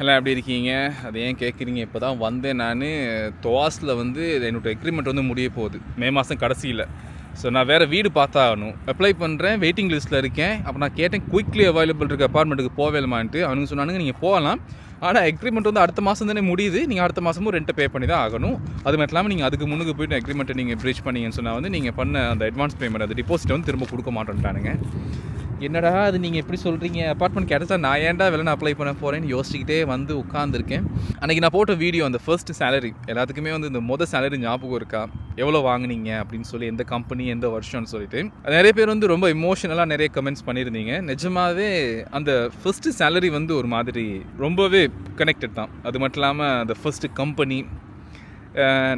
எல்லாம் எப்படி இருக்கீங்க? அது ஏன் கேட்குறீங்க? இப்போ தான் வந்தேன் நான். துவாஸில் வந்து என்னோடய எக்ரிமெண்ட் வந்து முடிய போகுது மே மாதம் கடைசியில். ஸோ நான் வேறு வீடு பார்த்தாகணும். அப்ளை பண்ணுறேன், வெயிட்டிங் லிஸ்ட்டில் இருக்கேன். அப்போ நான் கேட்டேன் குயிக்லி அவைலபிள் இருக்க அப்பார்ட்மெண்ட்டுக்கு போவேலுமான்ட்டு. அவனுங்க சொன்னானுங்க நீங்கள் போகலாம், ஆனால் எக்ரிமெண்ட் வந்து அடுத்த மாதம் தானே முடியுது, நீங்கள் அடுத்த மாதமும் ரெண்ட்டை பே பண்ணி தான் ஆகணும். அது மட்டும் இல்லாமல் நீங்கள் அதுக்கு முன்னுக்கு போய்ட்டு எக்ரிமெண்ட்டை நீங்கள் ப்ரீச் பண்ணீங்கன்னு சொன்னால் வந்து நீங்கள் பண்ண அந்த அட்வான்ஸ் பேமெண்ட், அந்த டிபாசிட் வந்து திரும்ப கொடுக்க மாட்டேன்ட்டானுங்க. என்னடா அது நீங்கள் எப்படி சொல்கிறீங்க? அப்பார்ட்மெண்ட் கிடச்சா நான் ஏன்டா வேலை அப்ளை பண்ண போகிறேன்னு யோசிச்சுக்கிட்டே வந்து உட்காந்துருக்கேன். அன்றைக்கி நான் போட்ட வீடியோ அந்த ஃபர்ஸ்ட் சேலரி எல்லாத்துக்குமே வந்து இந்த மொதல் சேலரி ஞாபகம் இருக்கா, எவ்வளோ வாங்கினீங்க அப்படின்னு சொல்லி, எந்த கம்பெனி எந்த வருஷம்னு சொல்லிட்டு நிறைய பேர் வந்து ரொம்ப இமோஷனலாக நிறைய கமெண்ட்ஸ் பண்ணியிருந்தீங்க. நிஜமாகவே அந்த ஃபர்ஸ்ட்டு சேலரி வந்து ஒரு மாதிரி ரொம்பவே கனெக்டட் தான். அது மட்டும் இல்லாமல் அந்த ஃபர்ஸ்ட்டு கம்பெனி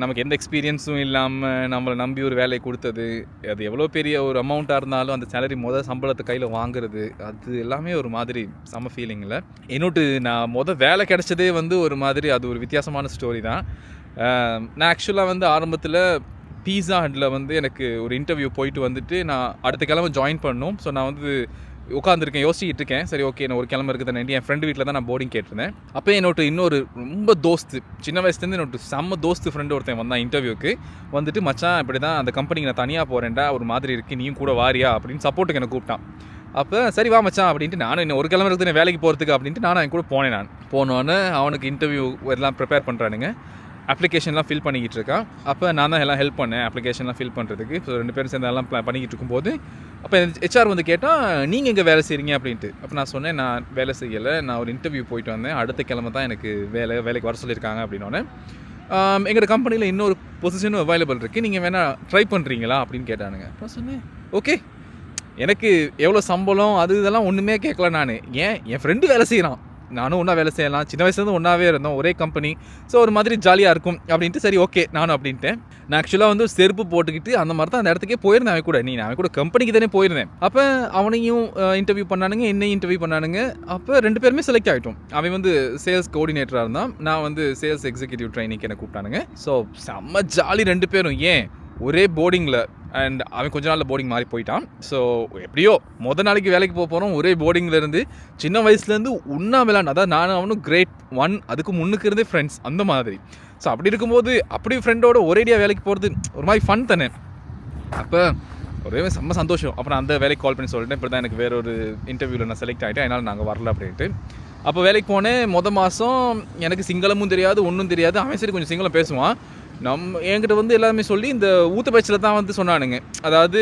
நமக்கு எந்த எக்ஸ்பீரியன்ஸும் இல்லாமல் நம்மளை நம்பி ஒரு வேலையை கொடுத்தது, அது எவ்வளோ பெரிய ஒரு அமௌண்ட்டாக இருந்தாலும் அந்த சேலரி சம்பளத்தை கையில் வாங்குறது, அது எல்லாமே ஒரு மாதிரி செம்ம ஃபீலிங்கில். நான் வேலை கிடச்சதே வந்து ஒரு மாதிரி அது ஒரு வித்தியாசமான ஸ்டோரி தான். நான் ஆக்சுவலாக வந்து ஆரம்பத்தில் பீஸா ஹட்டில் வந்து எனக்கு ஒரு இன்டர்வியூ போயிட்டு வந்துட்டு நான் அடுத்த கிழமை ஜாயின் பண்ணணும். ஸோ நான் வந்து உட்காந்துருக்கேன், யோசிச்சுட்டு இருக்கேன். சரி ஓகே, நான் ஒரு கிழமை இருக்குது என் ஃப்ரெண்டு வீட்டில் தான் நான் போர்டிங் கேட்டிருந்தேன். அப்போ இன்னொரு ரொம்ப தோஸ்து, சின்ன வயசுலேருந்து செம்ம தோஸ்து ஃப்ரெண்டு ஒருத்தன் வந்தான் இன்டர்வியூக்கு. வந்துட்டு மச்சான் இப்படி தான் அந்த கம்பெனிக்கு நான் தனியாக போகிறேன்டா, ஒரு மாதிரி இருக்குது, நீயும் கூட வாரியா அப்படின்னு சப்போர்ட்டுக்கு எனக்கு கூப்பிட்டான். அப்போ சரி வா மச்சான் அப்படின்ட்டு நானும் இன்னும் ஒரு கிழமை இருக்குது வேலைக்கு போகிறதுக்கு அப்படின்ட்டு நானும் அவன் கூட போனேன். போனோன்னே அவனுக்கு இன்டர்வியூ எல்லாம் ப்ரிப்பேர் பண்ணுறானுங்க, அப்ளிகேஷன்லாம் ஃபில் பண்ணிக்கிட்டு இருக்கான். அப்போ நான் தான் எல்லாம் ஹெல்ப் பண்ணேன் அப்ளிகேஷன்லாம் ஃபில் பண்ணுறதுக்கு. ஸோ 2 பேரும் சேர்ந்து எல்லாம் பண்ணிக்கிட்டு இருக்கும்போது அப்போ ஹெச்ஆர் வந்து கேட்டால் நீங்கள் எங்கே வேலை செய்கிறீங்க அப்படின்ட்டு. அப்போ நான் சொன்னேன் நான் வேலை செய்யலை, நான் ஒரு இன்டர்வியூ போயிட்டு வந்தேன், அடுத்த கிழமை தான் எனக்கு வேலைக்கு வர சொல்லியிருக்காங்க அப்படின்னோடனே எங்களோட கம்பெனியில் இன்னொரு பொசிஷனும் அவைலபிள் இருக்குது, நீங்கள் வேணால் ட்ரை பண்ணுறீங்களா அப்படின்னு கேட்டானுங்க. அப்புறம் சொன்னேன் ஓகே. எனக்கு எவ்வளோ சம்பளம் அது இதெல்லாம் ஒன்றுமே கேட்கல நான். என் ஃப்ரெண்டு வேலை செய்கிறான், நானும் ஒன்றா வேலை செய்யலாம், சின்ன வயசுலேருந்து ஒன்றாவே இருந்தோம், ஒரே கம்பெனி, ஸோ ஒரு மாதிரி ஜாலியாக இருக்கும் அப்படின்ட்டு சரி ஓகே நானும் அப்படின்ட்டேன். நான் ஆக்சுவலாக வந்து செருப்பு போட்டுக்கிட்டு அந்த மாதிரி தான் அந்த இடத்துக்கே போயிருந்தேன் அவன் கூட. அவன் கூட கம்பெனிக்கு தானே போயிருந்தேன். அப்போ அவனையும் இன்டர்வியூ பண்ணானுங்க, என்னையும் இன்டர்வியூ பண்ணானுங்க. அப்போ 2 பேருமே செலக்ட் ஆகிட்டோம். அவன் வந்து சேல்ஸ் கோஆர்டினேட்டராக இருந்தான், நான் வந்து சேல்ஸ் எக்ஸிக்யூட்டிவ் ட்ரைனிங்க்கு என்னை கூப்பிட்டானுங்க. ஸோ செம்ம ஜாலி 2 பேரும். ஒரே போர்டிங்கில், அண்ட் அவன் கொஞ்ச நாளில் போர்டிங் மாறி போயிட்டான். ஸோ எப்படியோ நாளைக்கு வேலைக்கு போகிறோம், ஒரே போர்டிங்லேருந்து சின்ன வயசுலேருந்து ஒன்றா விளையாண்டு, அதாவது நானும் அவனும் கிரேட் 1 அதுக்கு முன்னுக்கு இருந்தே ஃப்ரெண்ட்ஸ் அந்த மாதிரி. ஸோ அப்படி இருக்கும்போது அப்படி ஃப்ரெண்டோட ஒரேடியாக வேலைக்கு போகிறது ஒரு மாதிரி ஃபன் தானே. அப்போ ஒரே செம்ம சந்தோஷம். அப்புறம் அந்த வேலைக்கு கால் பண்ணி சொல்லிட்டேன், இப்படி தான் எனக்கு வேற ஒரு இன்டர்வியூவில் நான் செலக்ட் ஆகிட்டேன், அதனால் நாங்கள் வரல அப்படின்ட்டு. அப்போ வேலைக்கு போனேன். மாதம் எனக்கு சிங்களமும் தெரியாது, ஒன்றும் தெரியாது. அவன் சரி கொஞ்சம் சிங்களம் பேசுவான். என்கிட்ட வந்து எல்லாருமே சொல்லி இந்த ஊத்த பேச்சில் தான் வந்து சொன்னானுங்க. அதாவது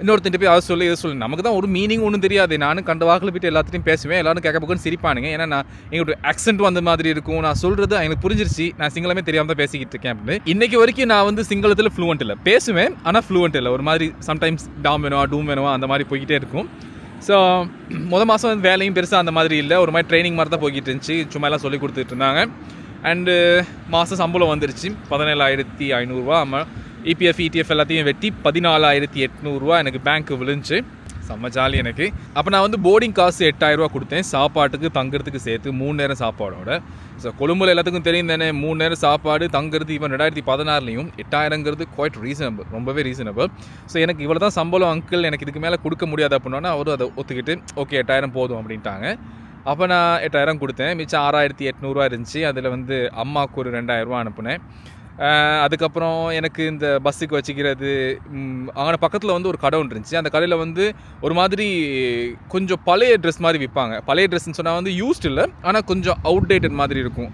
இன்னொருத்தன்ட்டு போய் அதை சொல்லி இதை சொல்லி, நமக்கு தான் ஒரு மீனிங் ஒன்றும் தெரியாது. நானும் கண்ட வாக்கில் போய்ட்டு எல்லாத்தையும் பேசுவேன், எல்லோரும் கேட்க பக்கம் சிரிப்பானுங்க. ஏன்னா நான் எங்களோட ஆக்சென்ட்டும் அந்த மாதிரி இருக்கும், நான் சொல்கிறது எனக்கு புரிஞ்சிருச்சு, நான் சிங்களமே தெரியாமல் தான் பேசிக்கிட்டு இருக்கேன் அப்படின்னு. இன்றைக்கி வரைக்கும் நான் வந்து சிங்களத்தில் ஃப்ளூவெண்ட் இல்லை, பேசுவேன் ஆனால் ஃப்ளூவெண்ட் இல்லை. ஒரு மாதிரி சம்டைம்ஸ் டாம் வேணுமா அந்த மாதிரி போய்கிட்டே இருக்கும். ஸோ மாதம் வந்து வேலையும் பெருசாக அந்த மாதிரி இல்லை, ஒரு மாதிரி ட்ரைனிங் மாதிரி தான் போய்கிட்டு இருந்துச்சு, சும்மா எல்லாம் சொல்லி கொடுத்துட்டு இருந்தாங்க. அண்டு மாதம் சம்பளம் வந்துருச்சு 17,500 ரூபா. இபிஎஃப் இடிஎஃப் எல்லாத்தையும் வெட்டி 14,800 ரூபா எனக்கு பேங்க்கு விழுந்துச்சு. செம்ம ஜாலி எனக்கு. அப்போ நான் வந்து போர்டிங் காசு 8,000 ரூபா கொடுத்தேன், சாப்பாட்டுக்கு தங்குறதுக்கு சேர்த்து 3 நேரம் சாப்பாடோட. ஸோ கொழும்புல எல்லாத்துக்கும் தெரியும் தானே, 3 நேரம் சாப்பாடு தங்குறது. இவன் 2016லையும் 8,000ங்கிறது குவைட் ரீசனபிள், ரொம்பவே ரீசனபிள். ஸோ எனக்கு இவ்வளோ தான் சம்பளம் அங்கிள், எனக்கு இதுக்கு மேலே கொடுக்க முடியாது அப்படின்னா அவரும் அதை ஒத்துக்கிட்டு ஓகே 8,000 போதும் அப்படின்ட்டாங்க. அப்போ நான் 8,000 கொடுத்தேன், மிச்சம் 6,800 ரூபா இருந்துச்சு. அதில் வந்து அம்மாவுக்கு ஒரு 2,000 ரூபா அனுப்புனேன். அதுக்கப்புறம் எனக்கு இந்த பஸ்ஸுக்கு வச்சுக்கிறது, அங்கே பக்கத்தில் வந்து ஒரு கடை ஒன்று இருந்துச்சு. அந்த கடையில் வந்து ஒரு மாதிரி கொஞ்சம் பழைய ட்ரெஸ் மாதிரி விற்பாங்க. பழைய ட்ரெஸ்ன்னு சொன்னால் வந்து யூஸ்ட் இல்லை, ஆனால் கொஞ்சம் அவுடேட்டட் மாதிரி இருக்கும்,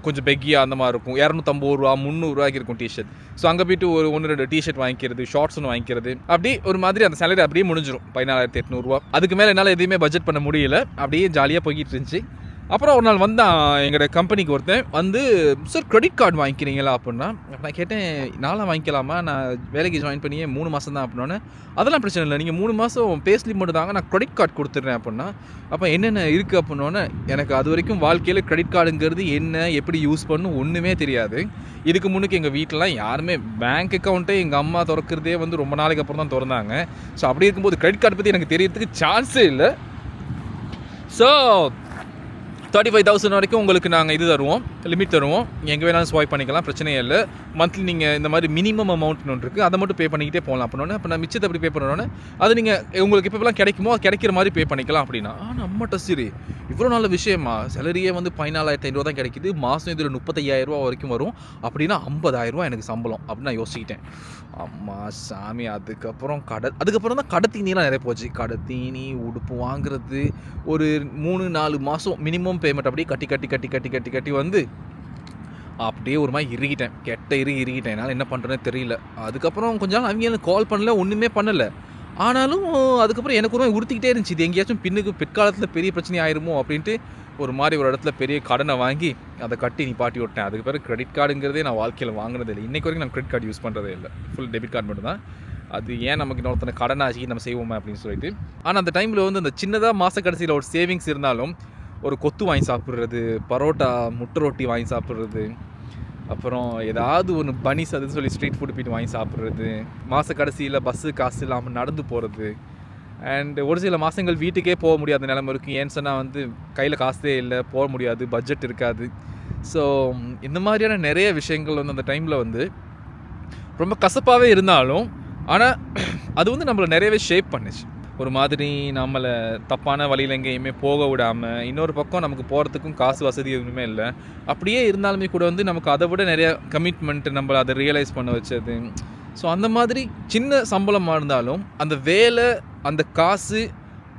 கொஞ்சம் பெக்கியாக அந்த மாதிரி இருக்கும். 250 ரூபா 300 ரூபாய்க்கு இருக்கும் டிஷர்ட். ஸோ அங்கே போய்ட்டு ஒரு 1-2 டிஷர்ட் வாங்கிக்கிறது, ஷார்ட்ஸ் ஒன்று வாங்கிக்கிறது, அப்படி ஒரு மாதிரி அந்த சேலரி அப்படியே முடிஞ்சிடும் 14,800 ரூபா. அதுக்கு மேலே என்னால் எதுவுமே பட்ஜெட் பண்ண முடியல, அப்படியே ஜாலியாக போய்கிட்டு இருந்துச்சு. அப்புறம் ஒரு நாள் வந்தான் எங்களோட கம்பெனிக்கு ஒருத்தன் வந்து, சார் கிரெடிட் கார்டு வாங்கிக்கிறீங்களா அப்படின்னா. நான் கேட்டேன் நாளாக வாங்கிக்கலாமா, நான் வேலைக்கு ஜாயின் பண்ணியே 3 மாதம் தான் அப்படின்னோடனே, அதெல்லாம் பிரச்சனை இல்லை, நீங்கள் 3 மாதம் பே ஸ்லிப் மட்டும் தாங்க, நான் கிரெடிட் கார்டு கொடுத்துட்றேன் அப்படின்னா. அப்போ என்னென்ன இருக்குது அப்படின்னோடனே, எனக்கு அது வரைக்கும் வாழ்க்கையில் கிரெடிட் கார்டுங்கிறது என்ன, எப்படி யூஸ் பண்ணணும் ஒன்றுமே தெரியாது. இதுக்கு முன்னுக்கு எங்கள் வீட்டிலலாம் யாருமே பேங்க் அக்கௌண்ட்டே எங்கள் அம்மா திறக்கிறதே வந்து ரொம்ப நாளைக்கு அப்புறம் தான் திறந்தாங்க. ஸோ அப்படி இருக்கும்போது கிரெடிட் கார்டு பற்றி எனக்கு தெரியறதுக்கு சான்ஸே இல்லை. ஸோ 35,000 வரைக்கும் உங்களுக்கு நாங்கள் இது தருவோம், லிமிட் தருவோம். எங்கே வேணாலும் ஸ்வைப் பண்ணிக்கலாம், பிரச்சனையே இல்லை. மந்த்லி நீங்கள் இந்த மாதிரி மினிமம் அமௌண்ட்னு ஒன்று இருக்குது, அதை மட்டும் பே பண்ணிக்கிட்டே போகலாம். அப்படின்னோடனே அப்போ நான் மிச்சத்தை எப்படி பே பண்ணணுன்னே அது நீங்கள் உங்களுக்கு எப்போலாம் கிடைக்குமோ அது கிடைக்கிற மாதிரி பே பண்ணிக்கலாம் அப்படின்னா நம்மகிட்ட சரி இவ்வளோ நல்ல விஷயமா, சேலரியே வந்து 14,500 தான் கிடைக்குது, மாதம் இதில் 35,000 வரைக்கும் வரும் அப்படின்னா 50,000 எனக்கு சம்பளம் அப்படின்னு நான் யோசிக்கிட்டேன். அம்மா சாமி. அதுக்கப்புறம் தான் கடை தீனிலாம் நிறைய போச்சு. கடை தீனி, உடுப்பு வாங்குறது, ஒரு 3-4 மாதம் மினிமம் பேமெண்ட் அப்படியே கட்டி வந்து அப்படியே ஒரு மாதிரி இறுகிட்டேன். இறுகிட்டேன். என்னால் என்ன பண்ணுறேன்னு தெரியல. அதுக்கப்புறம் கொஞ்ச நாள் அவங்க எனக்கு கால் பண்ணல, ஒன்றுமே பண்ணலை. ஆனாலும் அதுக்கப்புறம் எனக்கு ஒரு மாதிரி உறுத்திக்கிட்டே இருந்துச்சு, இது எங்கேயாச்சும் பிற்காலத்தில் பெரிய பிரச்சனை ஆயிருமோ அப்படின்ட்டு ஒரு இடத்துல பெரிய கடனை வாங்கி அதை கட்டி நிப்பாட்டி விட்டேன். அதுக்கு பிறகு கிரெடிட் கார்டுங்கிறதே நான் வாழ்க்கையில் வாங்கினதே இல்லை. இன்றைக்கு வரைக்கும் நான் கிரெடிட் கார்டு யூஸ் பண்ணுறதே இல்லை, ஃபுல் டெபிட் கார்டு மட்டும் தான். அது ஏன் நமக்கு இன்னொருத்தனை கடன் ஆச்சு நம்ம செய்வோமே அப்படின்னு சொல்லிட்டு. ஆனால் அந்த டைமில் வந்து அந்த சின்னதாக மாத கடைசியில் ஒரு சேவிங்ஸ் இருந்தாலும் ஒரு கொத்து வாங்கி சாப்பிட்றது, பரோட்டா, முட்டை ரொட்டி வாங்கி சாப்பிட்றது, அப்புறம் ஏதாவது ஒன்று பனிஸ் அதுன்னு சொல்லி ஸ்ட்ரீட் ஃபுட் போய்ட்டு வாங்கி சாப்பிட்றது, மாத கடைசியில் பஸ்ஸு காசு இல்லாமல் நடந்து போகிறது. அண்ட் ஒரு சில மாதங்கள் வீட்டுக்கே போக முடியாத நிலைமை இருக்குது. ஏன்னு சொன்னால் வந்து கையில் காசே இல்லை, போக முடியாது, பட்ஜெட் இருக்காது. ஸோ இந்த மாதிரியான நிறைய விஷயங்கள் வந்து அந்த டைமில் வந்து ரொம்ப கசப்பாகவே இருந்தாலும் ஆனால் அது வந்து நம்மளை நிறையவே ஷேப் பண்ணுச்சு. ஒரு மாதிரி நம்மளை தப்பான வழியில் எங்கேயுமே போக விடாமல், இன்னொரு பக்கம் நமக்கு போகிறதுக்கும் காசு வசதி எதுவுமே இல்லை. அப்படியே இருந்தாலுமே கூட வந்து நமக்கு அதை விட நிறைய கமிட்மெண்ட் நம்மளை அதை ரியலைஸ் பண்ண வச்சது. ஸோ அந்த மாதிரி சின்ன சம்பளமாக இருந்தாலும் அந்த வேலை, அந்த காசு,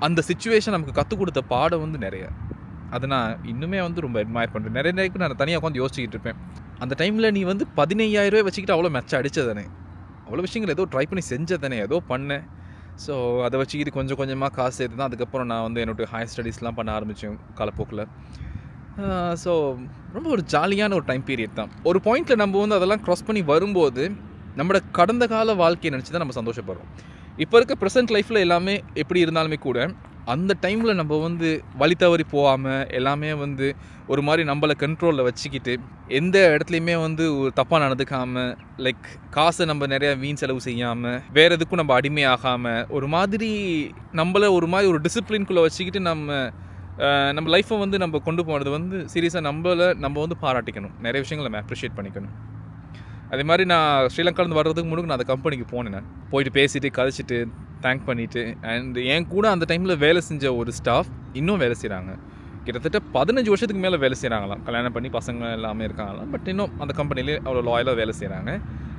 அந்த சிச்சுவேஷன் நமக்கு கற்றுக் கொடுத்த பாடம் வந்து நிறைய. அதை நான் இன்னுமே வந்து ரொம்ப அட்மையர் பண்ணுறேன். நிறைய நான் தனியாக உட்காந்து யோசிச்சுக்கிட்டு இருப்பேன். அந்த டைமில் நீ வந்து 15,000 வச்சுக்கிட்டு அவ்வளோ மெச்சம் அடித்ததானே, அவ்வளோ விஷயங்கள் ஏதோ ட்ரை பண்ணி செஞ்சதானே, ஏதோ பண்ணேன். ஸோ அதை வச்சுக்கிட்டு கொஞ்சம் கொஞ்சமாக காசு சேர்த்து தான் அதுக்கப்புறம் நான் வந்து என்னோடய ஹையர் ஸ்டடீஸ்லாம் பண்ண ஆரம்பித்தேன் காலப்போக்கில். ஸோ ரொம்ப ஒரு ஜாலியான ஒரு டைம் பீரியட் தான். ஒரு பாயிண்டில் நம்ம வந்து அதெல்லாம் க்ராஸ் பண்ணி வரும்போது நம்மளோட கடந்த கால வாழ்க்கையை நினச்சி தான் நம்ம சந்தோஷப்படுறோம். இப்போ இருக்க ப்ரெசென்ட் லைஃப்பில் எல்லாமே எப்படி இருந்தாலுமே கூட அந்த டைமில் நம்ம வந்து வழி தவறி போகாமல் எல்லாமே வந்து ஒரு மாதிரி நம்மளை கண்ட்ரோலில் வச்சுக்கிட்டு எந்த இடத்துலையுமே வந்து ஒரு தப்பாக நடந்துக்காமல், லைக் காசை நம்ம நிறையா வீண் செலவு செய்யாமல், வேறு எதுக்கும் நம்ம அடிமையாகாமல், ஒரு மாதிரி நம்மளை ஒரு மாதிரி ஒரு டிசிப்ளின்குள்ளே வச்சுக்கிட்டு நம்ம லைஃப்பை வந்து நம்ம கொண்டு போகிறது வந்து சீரியஸாக நம்ம வந்து பாராட்டிக்கணும். நிறைய விஷயங்களை நம்ம அப்ரிஷியேட் பண்ணிக்கணும். அதே மாதிரி நான் ஸ்ரீலங்காலேருந்து வர்றதுக்கு முன்னாடி நான் அந்த கம்பெனிக்கு போனேன். நான் போயிட்டு பேசிவிட்டு கழிச்சிட்டு தேங்க் பண்ணிவிட்டு, அண்ட் என் கூட அந்த டைமில் வேலை செஞ்ச ஒரு ஸ்டாஃப் இன்னும் வேலை செய்கிறாங்க. கிட்டத்தட்ட 15 வருஷத்துக்கு மேலே வேலை செய்கிறாங்களாம். கல்யாணம் பண்ணி பசங்க எல்லாமே இருக்காங்களாம். பட் இன்னும் அந்த கம்பெனிலே அவ்வளோ லாயலாக வேலை செய்கிறாங்க.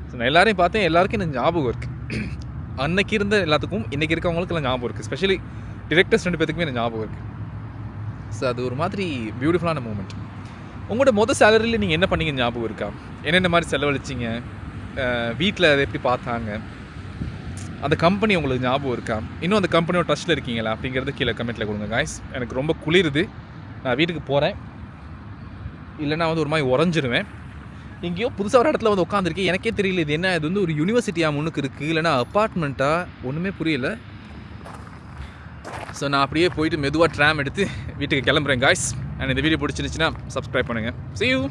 ஸோ நான் எல்லாரையும் பார்த்தேன், எல்லாருக்கும் எனக்கு ஞாபகம் இருக்குது. அன்னைக்கு இருந்த எல்லாத்துக்கும் இன்றைக்கி இருக்கவங்களுக்கு எல்லாம் ஞாபகம் இருக்குது. ஸ்பெஷலி டிரெக்டர்ஸ் 2 பேத்துக்குமே எனக்கு ஞாபகம் இருக்குது. ஸோ அது ஒரு மாதிரி பியூட்டிஃபுல்லான மூமெண்ட். உங்களோட சேலரியில் நீங்கள் என்ன பண்ணீங்க ஞாபகம் இருக்கா? என்னென்ன மாதிரி செலவழிச்சிங்க? வீட்டில் அதை எப்படி பார்த்தாங்க? அந்த கம்பெனி உங்களுக்கு ஞாபகம் இருக்கா? இன்னும் அந்த கம்பெனியோட ட்ரஸ்ட்டில் இருக்கீங்களா அப்படிங்கிறது கீழே கமெண்ட்டில் கொடுங்க காய்ஸ். எனக்கு ரொம்ப குளிருது, நான் வீட்டுக்கு போகிறேன். இல்லைனா வந்து ஒரு மாதிரி உறைஞ்சிருவேன். எங்கேயோ புதுசாக ஒரு இடத்துல வந்து உட்காந்துருக்கேன், எனக்கே தெரியல இது என்ன, இது வந்து ஒரு யூனிவர்சிட்டியாக முன்னுக்கு இருக்குது, இல்லைனா அப்பார்ட்மெண்ட்டாக, ஒன்றுமே புரியல. ஸோ நான் அப்படியே போயிட்டு மெதுவாக ட்ராம் எடுத்து வீட்டுக்கு கிளம்புறேன் காய்ஸ். அண்ட் இந்த வீடியோ பிடிச்சிருந்துச்சுன்னா சப்ஸ்கிரைப் பண்ணுங்கள். See you.